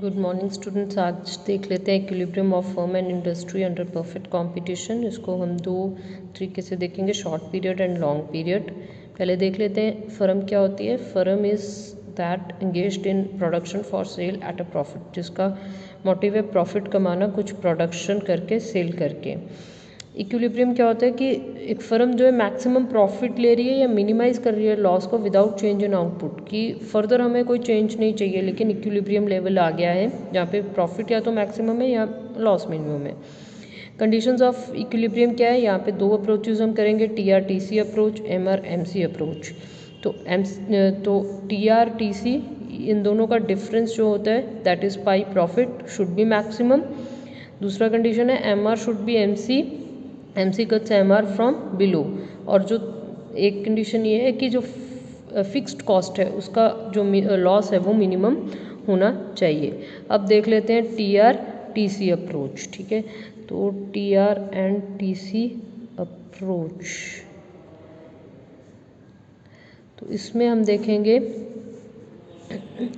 Good morning students. आज देख लेते हैं equilibrium of firm and industry under perfect competition. इसको हम दो तरीके से देखेंगे, short period and long period. पहले देख लेते हैं फर्म क्या होती है। Firm is that engaged in production for sale at a profit, जिसका मोटिव है प्रॉफिट कमाना, कुछ प्रोडक्शन करके सेल करके। इक्विलिब्रियम क्या होता है कि एक फर्म जो है मैक्सिमम प्रॉफिट ले रही है या मिनिमाइज कर रही है लॉस को विदाउट चेंज इन आउटपुट, कि फर्दर हमें कोई चेंज नहीं चाहिए, लेकिन इक्विलिब्रियम लेवल आ गया है जहाँ पे प्रॉफिट या तो मैक्सिमम है या लॉस मिनिमम है। कंडीशंस ऑफ इक्विलिब्रियम क्या है, यहाँ पे दो अप्रोचेज हम करेंगे, TR-TC अप्रोच, MR-MC अप्रोच। तो TR-TC इन दोनों का डिफरेंस जो होता है that is pi profit should be maximum. दूसरा कंडीशन है MR should be MC cuts MR from below. और जो एक कंडीशन ये है कि जो फिक्स्ड कॉस्ट है उसका जो लॉस है वो मिनिमम होना चाहिए। अब देख लेते हैं TR-TC अप्रोच। ठीक है, तो TR एंड TC अप्रोच, तो इसमें हम देखेंगे,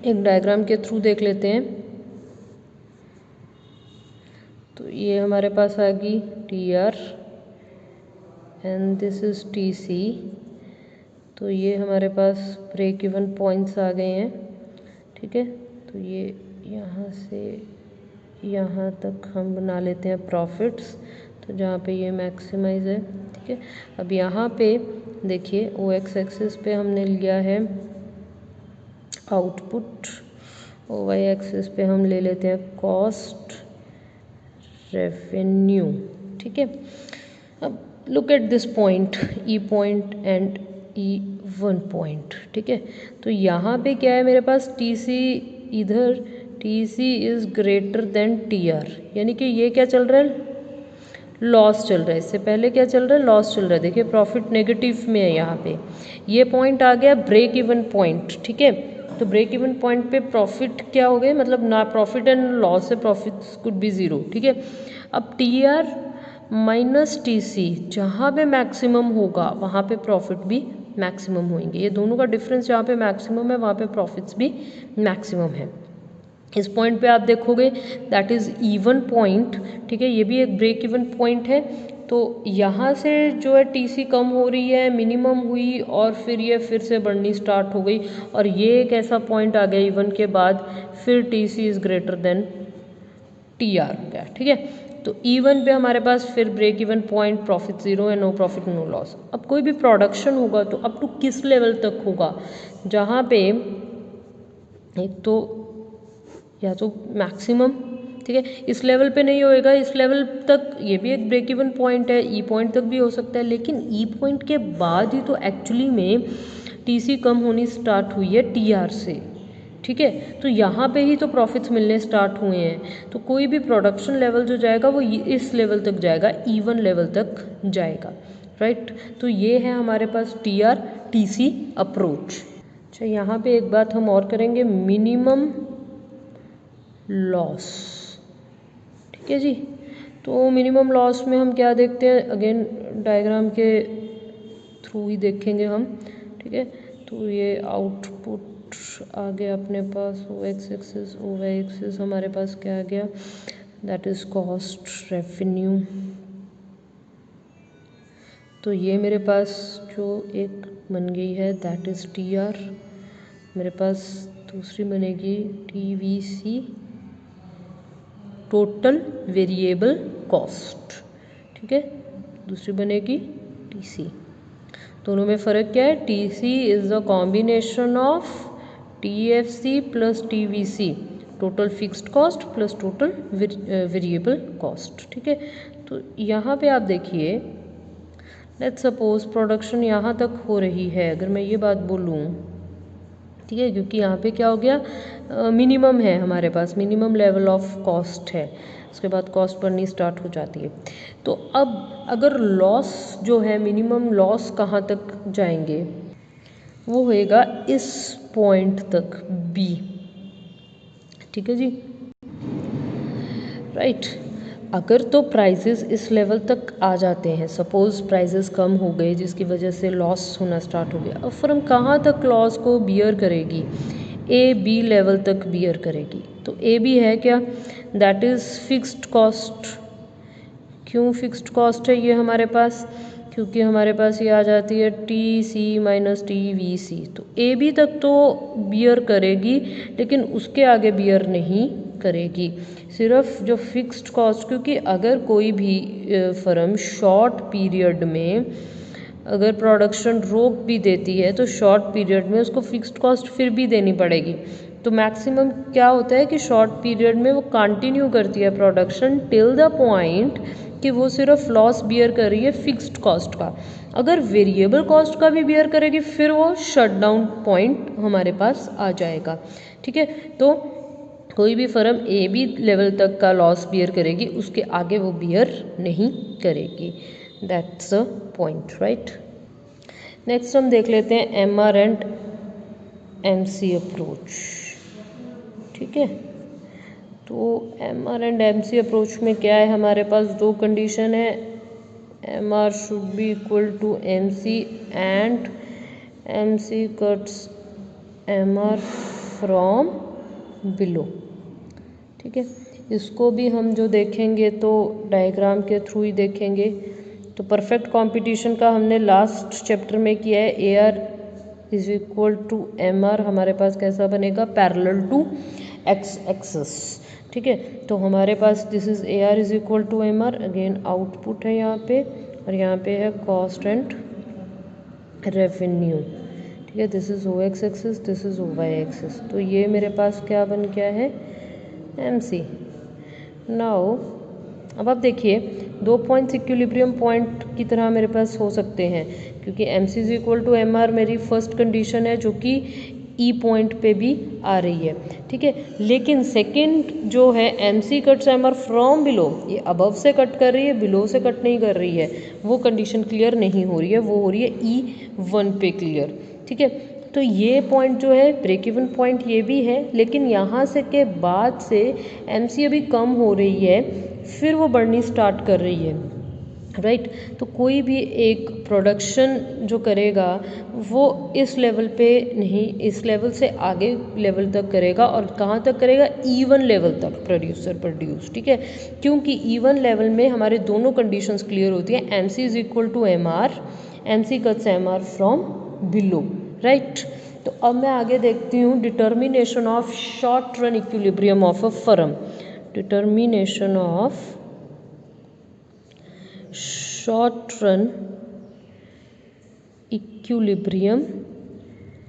एक डायग्राम के थ्रू देख लेते हैं। तो ये हमारे पास आ गई TR and this is TC। तो ये हमारे पास ब्रेक इवन पॉइंट्स आ गए हैं। ठीक है, तो ये यहाँ से यहाँ तक हम बना लेते हैं प्रॉफिट्स, तो जहाँ पे ये मैक्सिमाइज है। ठीक है, अब यहाँ पे देखिए OX एक्सिस पे हमने लिया है आउटपुट, OY एक्सिस पे हम ले लेते हैं कॉस्ट रेवेन्यू। ठीक है, अब look at this point, E point and E1 point. ठीक है, तो यहाँ पे क्या है मेरे पास TC, इधर TC is greater than TR, यानी कि ये क्या चल रहा है, लॉस चल रहा है। इससे पहले क्या चल रहा है, लॉस चल रहा है। देखिए प्रॉफिट नेगेटिव में है यहाँ पे। ये पॉइंट आ गया ब्रेक इवन पॉइंट। ठीक है, तो ब्रेक इवन पॉइंट पे प्रॉफिट क्या हो गए, मतलब ना प्रॉफिट एंड लॉस है, प्रॉफिट कुड बी ज़ीरो। ठीक है, अब TR माइनस TC जहाँ पे मैक्सिमम होगा वहाँ पे प्रॉफिट भी मैक्सिमम होंगे। ये दोनों का डिफरेंस जहाँ पे मैक्सिमम है वहाँ पे प्रॉफिट्स भी मैक्सिमम है। इस पॉइंट पे आप देखोगे दैट इज़ E1 पॉइंट। ठीक है, ये भी एक ब्रेक इवन पॉइंट है। तो यहाँ से जो है TC कम हो रही है, मिनिमम हुई और फिर ये फिर से बढ़नी स्टार्ट हो गई, और ये एक ऐसा पॉइंट आ गया E1 के बाद फिर TC is greater than TR हो गया। ठीक है, तो E1 पे हमारे पास फिर break even point, profit zero है, नो प्रॉफिट नो लॉस। अब कोई भी प्रोडक्शन होगा तो अप टू किस लेवल तक होगा, जहाँ पे एक तो या तो मैक्सिमम, ठीक है, इस लेवल पे नहीं होएगा, इस लेवल तक, ये भी एक ब्रेक इवन पॉइंट है, E पॉइंट तक भी हो सकता है, लेकिन E पॉइंट के बाद ही तो एक्चुअली में TC कम होनी स्टार्ट हुई है TR से। ठीक है, तो यहाँ पे ही तो प्रॉफिट्स मिलने स्टार्ट हुए हैं। तो कोई भी प्रोडक्शन लेवल जो जाएगा वो इस लेवल तक जाएगा, E1 लेवल तक जाएगा। राइट, तो ये है हमारे पास TR-TC अप्रोच। अच्छा, यहाँ पे एक बात हम और करेंगे, मिनिमम लॉस। ठीक है जी, तो मिनिमम लॉस में हम क्या देखते हैं, अगेन डायग्राम के थ्रू ही देखेंगे हम। ठीक है, तो ये आउटपुट आ गया अपने पास, OX एक्सिस, OY एक्सिस हमारे पास क्या आ गया, दैट इज़ कॉस्ट रेवेन्यू। तो ये मेरे पास जो एक बन गई है दैट इज़ TR, मेरे पास दूसरी बनेगी TVC, टोटल वेरिएबल कॉस्ट। ठीक है, दूसरी बनेगी TC। दोनों में फ़र्क क्या है, TC is a combination of TFC plus TVC, total fixed cost plus total variable cost. ठीक है, तो यहाँ पे आप देखिए, लेट्स सपोज प्रोडक्शन यहाँ तक हो रही है, अगर मैं ये बात बोलूँ, ठीक है, क्योंकि यहाँ पे क्या हो गया, मिनिमम है हमारे पास, मिनिमम लेवल ऑफ कॉस्ट है, उसके बाद कॉस्ट बढ़नी स्टार्ट हो जाती है। तो अब अगर लॉस जो है, मिनिमम लॉस कहाँ तक जाएंगे, वो होएगा इस पॉइंट तक B। ठीक है जी, राइट। अगर तो प्राइजेस इस लेवल तक आ जाते हैं, सपोज प्राइजेस कम हो गए जिसकी वजह से लॉस होना स्टार्ट हो गया, अब फर्म कहाँ तक लॉस को बियर करेगी, A B लेवल तक बियर करेगी। तो ए बी है क्या, दैट इज़ फिक्स्ड कॉस्ट। क्यों फिक्स्ड कॉस्ट है ये हमारे पास, क्योंकि हमारे पास ये आ जाती है T C minus T V C. तो ए बी तक तो बियर करेगी लेकिन उसके आगे बियर नहीं करेगी, सिर्फ जो फिक्स्ड कॉस्ट, क्योंकि अगर कोई भी फर्म शॉर्ट पीरियड में अगर प्रोडक्शन रोक भी देती है तो शॉर्ट पीरियड में उसको फिक्स्ड कॉस्ट फिर भी देनी पड़ेगी। तो मैक्सिमम क्या होता है कि शॉर्ट पीरियड में वो कंटिन्यू करती है प्रोडक्शन टिल द पॉइंट कि वो सिर्फ लॉस बियर कर रही है फिक्स्ड कॉस्ट का। अगर वेरिएबल कॉस्ट का भी बियर करेगी फिर वो शट डाउन पॉइंट हमारे पास आ जाएगा। ठीक है, तो कोई भी फर्म ए बी लेवल तक का लॉस बियर करेगी, उसके आगे वो बियर नहीं करेगी। That's a point, right. Next हम देख लेते हैं M R and M C approach. ठीक है, तो M R and M C approach में क्या है, हमारे पास दो कंडीशन है, M R should be equal to M C and M C cuts M R from below. ठीक है, इसको भी हम जो देखेंगे तो डायग्राम के थ्रू ही देखेंगे। तो परफेक्ट कंपटीशन का हमने लास्ट चैप्टर में किया है, A R is equal to M R हमारे पास कैसा बनेगा, पैरेलल टू एक्स एक्सिस। ठीक है, तो हमारे पास this is A R is equal to M R, again output है यहाँ पे, और यहाँ पे है कॉस्ट एंड रेवेन्यू। ठीक है, this is O X axis, this is O Y axis. तो ये मेरे पास क्या बन गया है, एम सी। नाउ अब आप देखिए दो पॉइंट्स इक्विलिब्रियम पॉइंट की तरह मेरे पास हो सकते हैं, क्योंकि M C is equal to M R मेरी फर्स्ट कंडीशन है जो कि ई पॉइंट पे भी आ रही है। ठीक है, लेकिन सेकंड जो है M C cuts M R from below, ये अबव से कट कर रही है, बिलो से कट नहीं कर रही है, वो कंडीशन क्लियर नहीं हो रही है, वो हो रही है ई वन पे क्लियर। ठीक है, तो ये पॉइंट जो है ब्रेक इवन पॉइंट ये भी है, लेकिन यहाँ से के बाद से एम सी अभी कम हो रही है, फिर वो बढ़नी स्टार्ट कर रही है, राइट। तो कोई भी एक प्रोडक्शन जो करेगा वो इस लेवल पे नहीं, इस लेवल से आगे लेवल तक करेगा, और कहाँ तक करेगा, ईवन लेवल तक प्रोड्यूसर प्रोड्यूस। ठीक है, क्योंकि ईवन लेवल में हमारे दोनों कंडीशंस क्लियर होती हैं, M C is equal to M R, M C cuts M R from below, right. तो अब मैं आगे देखती हूँ determination of short run equilibrium of a firm. Determination of short run equilibrium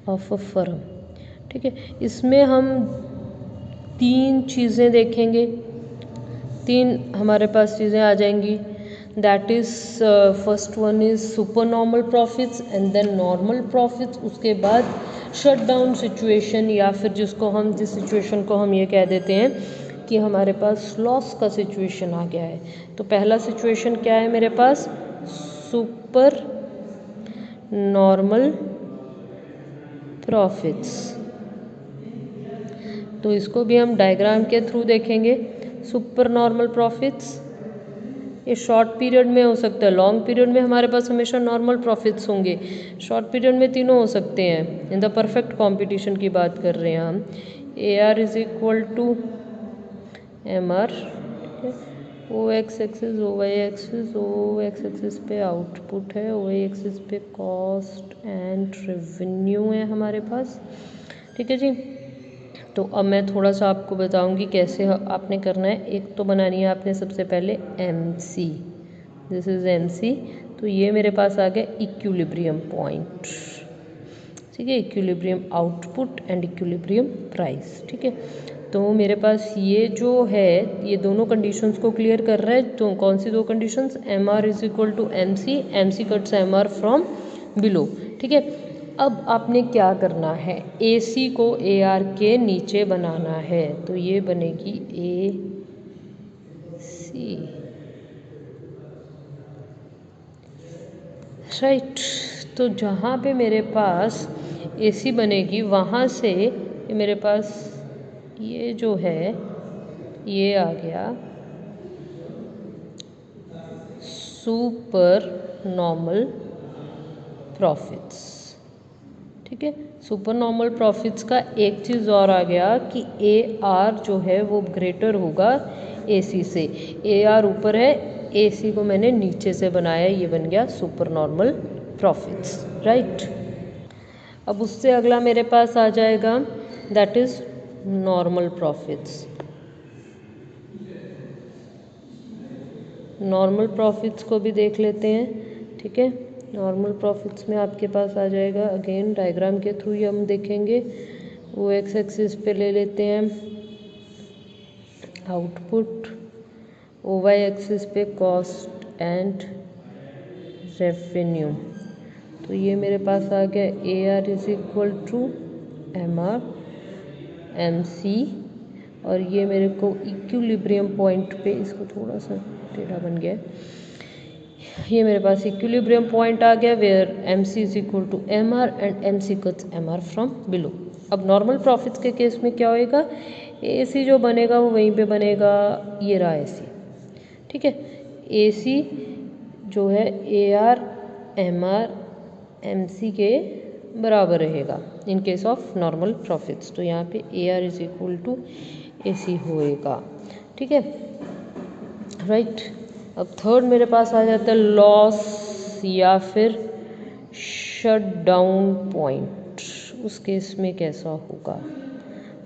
of a firm. ठीक है, इसमें हम तीन चीज़ें देखेंगे, तीन हमारे पास चीज़ें आ जाएंगी। That is first one is super normal profits and then normal profits, उसके बाद शट डाउन सिचुएशन, या फिर जिस सिचुएशन को हम ये कह देते हैं कि हमारे पास लॉस का सिचुएशन आ गया है। तो पहला सिचुएशन क्या है मेरे पास, सुपर नॉर्मल प्रॉफिट्स। तो इसको भी हम डायग्राम के थ्रू देखेंगे। सुपर नॉर्मल प्रॉफिट्स ये शॉर्ट पीरियड में हो सकता है, लॉन्ग पीरियड में हमारे पास हमेशा नॉर्मल प्रॉफिट्स होंगे, शॉर्ट पीरियड में तीनों हो सकते हैं। इन द परफेक्ट कंपटीशन की बात कर रहे हैं हम। A R is equal to M R, O X axis, O Y axis, O X axis पे आउटपुट है, ओ वाई एक्सिस पे कॉस्ट एंड रेवेन्यू है हमारे पास। ठीक है जी, तो अब मैं थोड़ा सा आपको बताऊंगी कैसे आपने करना है। एक तो बनानी है आपने सबसे पहले M C, this is M C. तो ये मेरे पास आ गया इक्विलिब्रियम पॉइंट। ठीक है, equilibrium output and equilibrium price. ठीक है, तो मेरे पास ये जो है ये दोनों कंडीशंस को क्लियर कर रहा है। तो कौन सी दो conditions, M R is equal to M C cuts M R from below. ठीक है, अब आपने क्या करना है, ए सी को ए आर के नीचे बनाना है, तो ये बनेगी ए सी, राइट। तो जहाँ पे मेरे पास ए सी बनेगी वहाँ से ये मेरे पास ये जो है ये आ गया सुपर नॉर्मल प्रॉफिट्स। ठीक है। सुपर नॉर्मल प्रॉफिट्स का एक चीज़ और आ गया कि ए आर जो है वो ग्रेटर होगा ए सी से। ए आर ऊपर है, ए सी को मैंने नीचे से बनाया, ये बन गया सुपर नॉर्मल प्रॉफिट्स, राइट। अब उससे अगला मेरे पास आ जाएगा that is normal profits. Normal profits को भी देख लेते हैं, ठीक है। नॉर्मल प्रॉफिट्स में आपके पास आ जाएगा, अगेन डायग्राम के थ्रू ही हम देखेंगे। वो एक्स एक्सिस पे ले लेते हैं आउटपुट, ओ वाई एक्सिस पे कॉस्ट एंड रेवेन्यू। तो ये मेरे पास आ गया A R is equal to M R M C, और ये मेरे को इक्विलिब्रियम पॉइंट पे, इसको थोड़ा सा टेढ़ा बन गया है, ये मेरे पास इक्विलिब्रियम पॉइंट आ गया where M C is equal to M R and M C cuts M R from below. अब नॉर्मल प्रॉफिट्स के केस में क्या होएगा, ए सी जो बनेगा वो वहीं पे बनेगा, ये रहा ए सी, ठीक है। ए सी जो है A R M R M C के बराबर रहेगा in case of normal profits. तो यहाँ पे A R is equal to A C होएगा, ठीक है, राइट। अब थर्ड मेरे पास आ जाता है लॉस या फिर शट डाउन पॉइंट। उस केस में कैसा होगा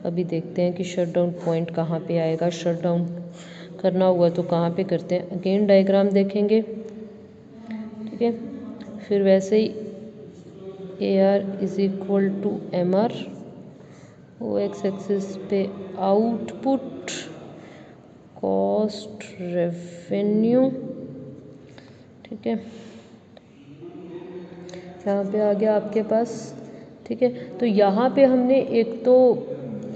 अभी देखते हैं कि शट डाउन पॉइंट कहाँ पे आएगा। शट डाउन करना हुआ तो कहाँ पे करते हैं, अगेन डायग्राम देखेंगे, ठीक है। फिर वैसे ही A R is equal to M R, O X axis पे आउटपुट कॉस्ट रेवेन्यू, ठीक है, यहाँ पे आ गया आपके पास, ठीक है। तो यहाँ पे हमने एक तो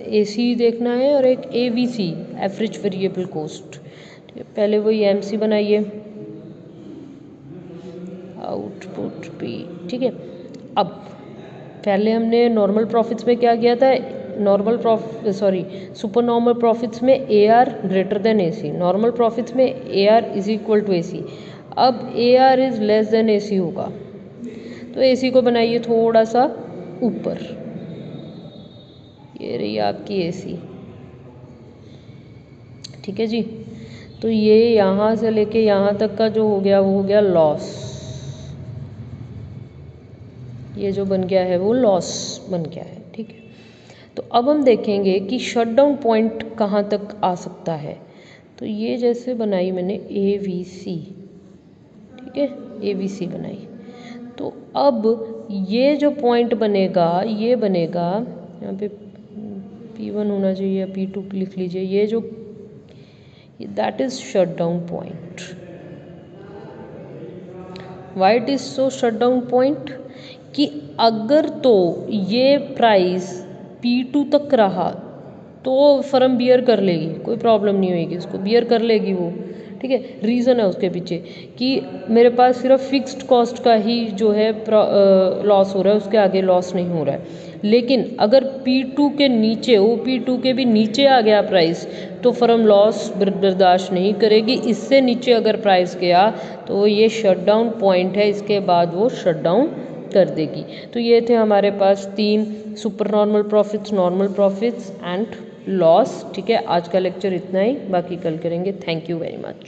ए सी देखना है और एक A V C, average variable cost, ठीक है। पहले वही एम सी बनाइए, आउटपुट पी, ठीक है। अब पहले हमने नॉर्मल प्रॉफिट्स में क्या किया था, सुपर नॉर्मल प्रॉफिट्स में A R greater than A C, normal profits में A R is equal to A C. अब A R is less than A C होगा, तो ए सी को बनाइए थोड़ा सा ऊपर, ये रही आपकी ए सी, ठीक है जी। तो ये यहाँ से लेके यहाँ तक का जो हो गया वो हो गया लॉस, ये जो बन गया है वो लॉस बन गया है, ठीक है। तो अब हम देखेंगे कि शटडाउन पॉइंट कहाँ तक आ सकता है। तो ये जैसे बनाई मैंने ए वी सी, ठीक है, ए वी सी बनाई। तो अब ये जो पॉइंट बनेगा ये बनेगा, यहाँ पे P1 होना चाहिए या P2 लिख लीजिए, ये जो that is shutdown point. Why it is so shutdown point, कि अगर तो ये प्राइस P2 तक रहा तो फर्म बियर कर लेगी, कोई प्रॉब्लम नहीं होगी, उसको बियर कर लेगी वो, ठीक है। रीज़न है उसके पीछे कि मेरे पास सिर्फ फिक्स्ड कॉस्ट का ही जो है लॉस हो रहा है, उसके आगे लॉस नहीं हो रहा है। लेकिन अगर P2 के नीचे, वो P2 के भी नीचे आ गया प्राइस, तो फर्म लॉस बर्दाश्त नहीं करेगी। इससे नीचे अगर प्राइस गया तो ये शटडाउन पॉइंट है, इसके बाद वो शटडाउन कर देगी। तो ये थे हमारे पास 3 super normal profits, normal profits and loss, ठीक है। आज का लेक्चर इतना ही, बाकी कल करेंगे। Thank you very much.